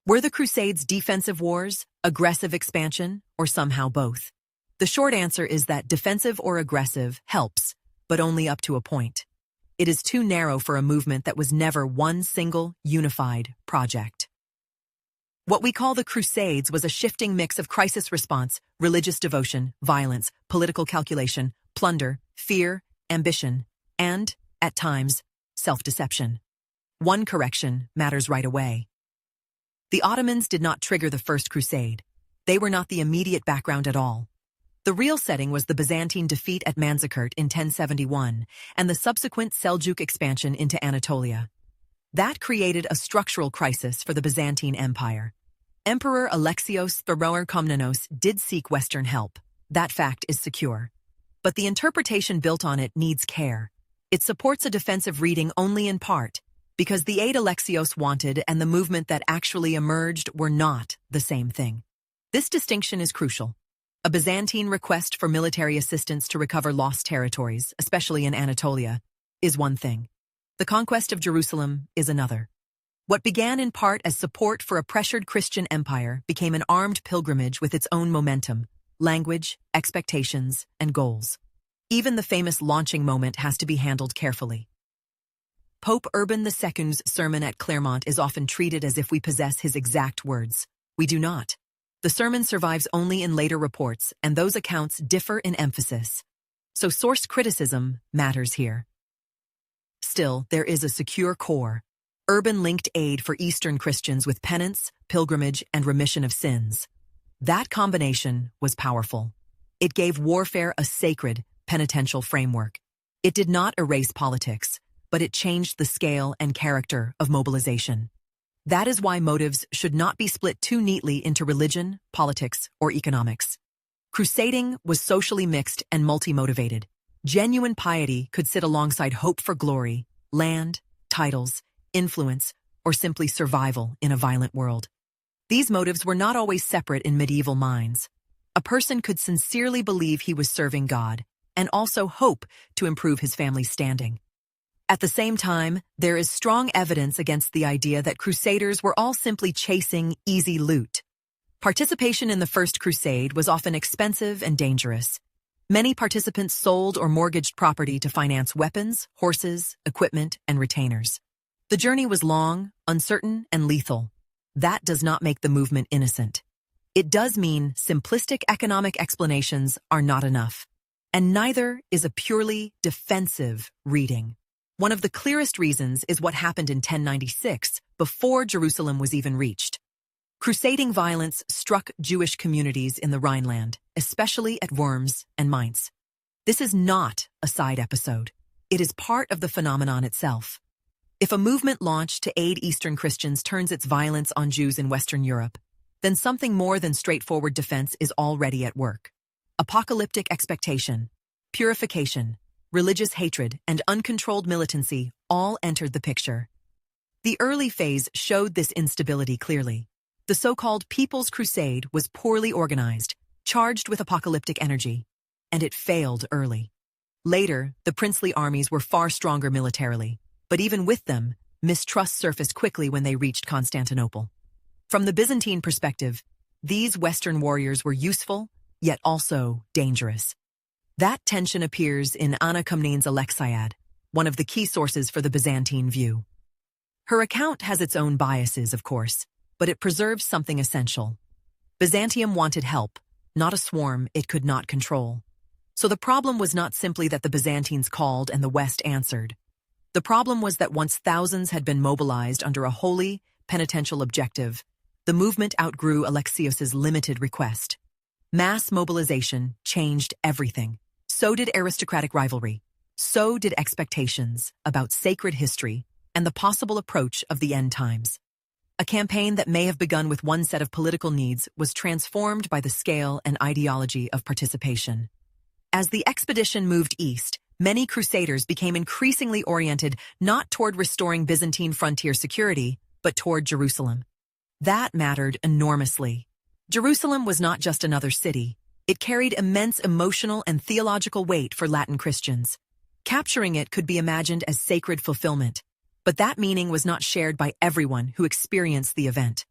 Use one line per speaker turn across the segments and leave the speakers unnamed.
Were the Crusades defensive wars, aggressive expansion, or somehow both? The short answer is that defensive or aggressive helps, but only up to a point. It is too narrow for a movement that was never one single, unified project. What we call the Crusades was a shifting mix of crisis response, religious devotion, violence, political calculation, plunder, fear, ambition, and, at times, self-deception. One correction matters right away. The Ottomans did not trigger the First Crusade. They were not the immediate background at all. The real setting was the Byzantine defeat at Manzikert in 1071 and the subsequent Seljuk expansion into Anatolia. That created a structural crisis for the Byzantine Empire. Emperor Alexios I did seek Western help. That fact is secure. But the interpretation built on it needs care. It supports a defensive reading only in part, because the aid Alexios wanted and the movement that actually emerged were not the same thing. This distinction is crucial. A Byzantine request for military assistance to recover lost territories, especially in Anatolia, is one thing. The conquest of Jerusalem is another. What began in part as support for a pressured Christian empire became an armed pilgrimage with its own momentum, language, expectations, and goals. Even the famous launching moment has to be handled carefully. Pope Urban II's sermon at Clermont is often treated as if we possess his exact words. We do not. The sermon survives only in later reports, and those accounts differ in emphasis. So source criticism matters here. Still, there is a secure core. Urban linked aid for Eastern Christians with penance, pilgrimage, and remission of sins. That combination was powerful. It gave warfare a sacred, penitential framework. It did not erase politics, but it changed the scale and character of mobilization. That is why motives should not be split too neatly into religion, politics, or economics. Crusading was socially mixed and multi-motivated. Genuine piety could sit alongside hope for glory, land, titles, influence, or simply survival in a violent world. These motives were not always separate in medieval minds. A person could sincerely believe he was serving God and also hope to improve his family's standing. At the same time, there is strong evidence against the idea that crusaders were all simply chasing easy loot. Participation in the First Crusade was often expensive and dangerous. Many participants sold or mortgaged property to finance weapons, horses, equipment, and retainers. The journey was long, uncertain, and lethal. That does not make the movement innocent. It does mean simplistic economic explanations are not enough. And neither is a purely defensive reading. One of the clearest reasons is what happened in 1096, before Jerusalem was even reached. Crusading violence struck Jewish communities in the Rhineland, especially at Worms and Mainz. This is not a side episode. It is part of the phenomenon itself. If a movement launched to aid Eastern Christians turns its violence on Jews in Western Europe, then something more than straightforward defense is already at work. Apocalyptic expectation, purification, religious hatred, and uncontrolled militancy all entered the picture. The early phase showed this instability clearly. The so-called People's Crusade was poorly organized, charged with apocalyptic energy, and it failed early. Later, the princely armies were far stronger militarily, but even with them, mistrust surfaced quickly when they reached Constantinople. From the Byzantine perspective, these Western warriors were useful, yet also dangerous. That tension appears in Anna Komnene's Alexiad, one of the key sources for the Byzantine view. Her account has its own biases, of course, but it preserves something essential. Byzantium wanted help, not a swarm it could not control. So the problem was not simply that the Byzantines called and the West answered. The problem was that once thousands had been mobilized under a holy, penitential objective, the movement outgrew Alexios's limited request. Mass mobilization changed everything. So did aristocratic rivalry. So did expectations about sacred history and the possible approach of the end times. A campaign that may have begun with one set of political needs was transformed by the scale and ideology of participation. As the expedition moved east, many crusaders became increasingly oriented not toward restoring Byzantine frontier security, but toward Jerusalem. That mattered enormously. Jerusalem was not just another city. It carried immense emotional and theological weight for Latin Christians. Capturing it could be imagined as sacred fulfillment, but that meaning was not shared by everyone who experienced the event.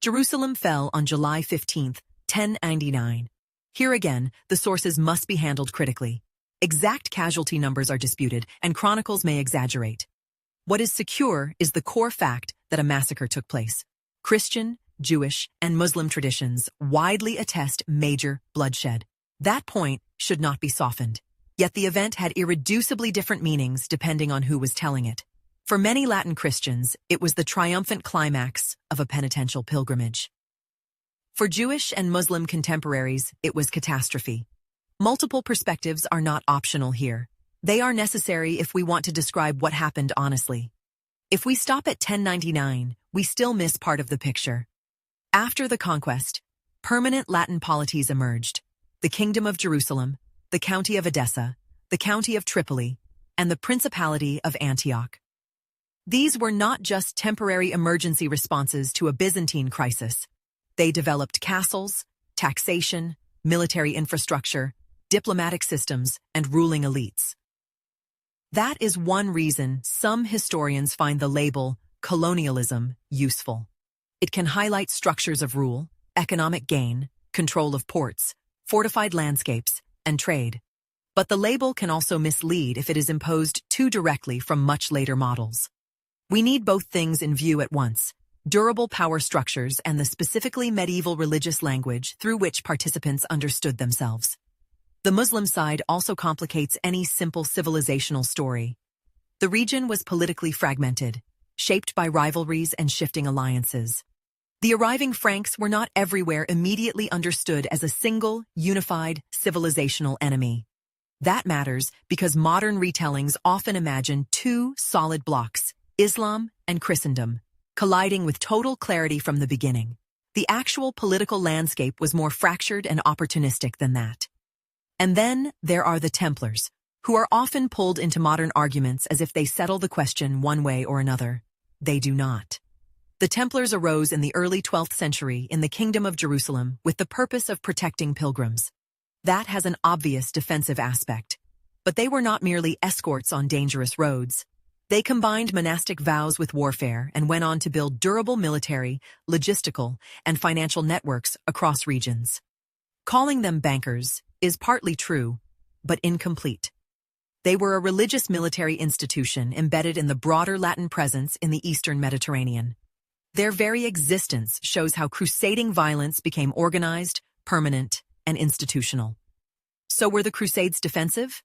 Jerusalem fell on July 15, 1099. Here again, the sources must be handled critically. Exact casualty numbers are disputed, and chronicles may exaggerate. What is secure is the core fact that a massacre took place. Christian, Jewish, and Muslim traditions widely attest major bloodshed. That point should not be softened. Yet the event had irreducibly different meanings depending on who was telling it. For many Latin Christians, it was the triumphant climax of a penitential pilgrimage. For Jewish and Muslim contemporaries, it was catastrophe. Multiple perspectives are not optional here. They are necessary if we want to describe what happened honestly. If we stop at 1099, we still miss part of the picture. After the conquest, permanent Latin polities emerged: the Kingdom of Jerusalem, the County of Edessa, the County of Tripoli, and the Principality of Antioch. These were not just temporary emergency responses to a Byzantine crisis. They developed castles, taxation, military infrastructure, diplomatic systems, and ruling elites. That is one reason some historians find the label colonialism useful. It can highlight structures of rule, economic gain, control of ports, fortified landscapes, and trade. But the label can also mislead if it is imposed too directly from much later models. We need both things in view at once: durable power structures and the specifically medieval religious language through which participants understood themselves. The Muslim side also complicates any simple civilizational story. The region was politically fragmented, shaped by rivalries and shifting alliances. The arriving Franks were not everywhere immediately understood as a single, unified, civilizational enemy. That matters because modern retellings often imagine two solid blocks, Islam and Christendom, colliding with total clarity from the beginning. The actual political landscape was more fractured and opportunistic than that. And then there are the Templars, who are often pulled into modern arguments as if they settle the question one way or another. They do not. The Templars arose in the early 12th century in the Kingdom of Jerusalem with the purpose of protecting pilgrims. That has an obvious defensive aspect. But they were not merely escorts on dangerous roads. They combined monastic vows with warfare and went on to build durable military, logistical, and financial networks across regions. Calling them bankers is partly true, but incomplete. They were a religious military institution embedded in the broader Latin presence in the Eastern Mediterranean. Their very existence shows how crusading violence became organized, permanent, and institutional. So were the Crusades defensive?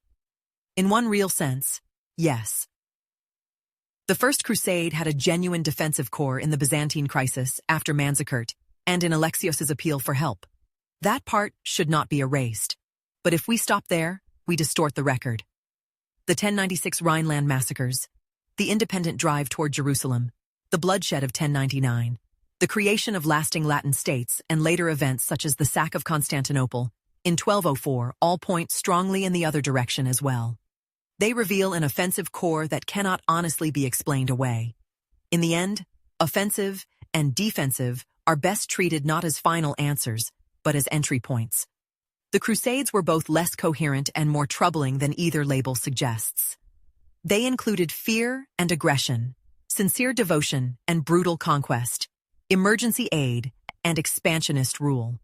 In one real sense, yes. The First Crusade had a genuine defensive core in the Byzantine crisis after Manzikert and in Alexios' appeal for help. That part should not be erased. But if we stop there, we distort the record. The 1096 Rhineland massacres, the independent drive toward Jerusalem, the bloodshed of 1099, the creation of lasting Latin states, and later events such as the sack of Constantinople in 1204 all point strongly in the other direction as well. They reveal an offensive core that cannot honestly be explained away. In the end, offensive and defensive are best treated not as final answers, but as entry points. The Crusades were both less coherent and more troubling than either label suggests. They included fear and aggression, sincere devotion and brutal conquest, emergency aid and expansionist rule.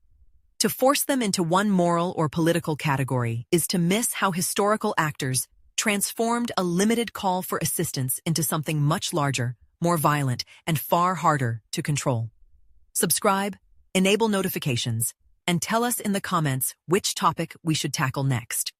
To force them into one moral or political category is to miss how historical actors transformed a limited call for assistance into something much larger, more violent, and far harder to control. Subscribe, enable notifications, and tell us in the comments which topic we should tackle next.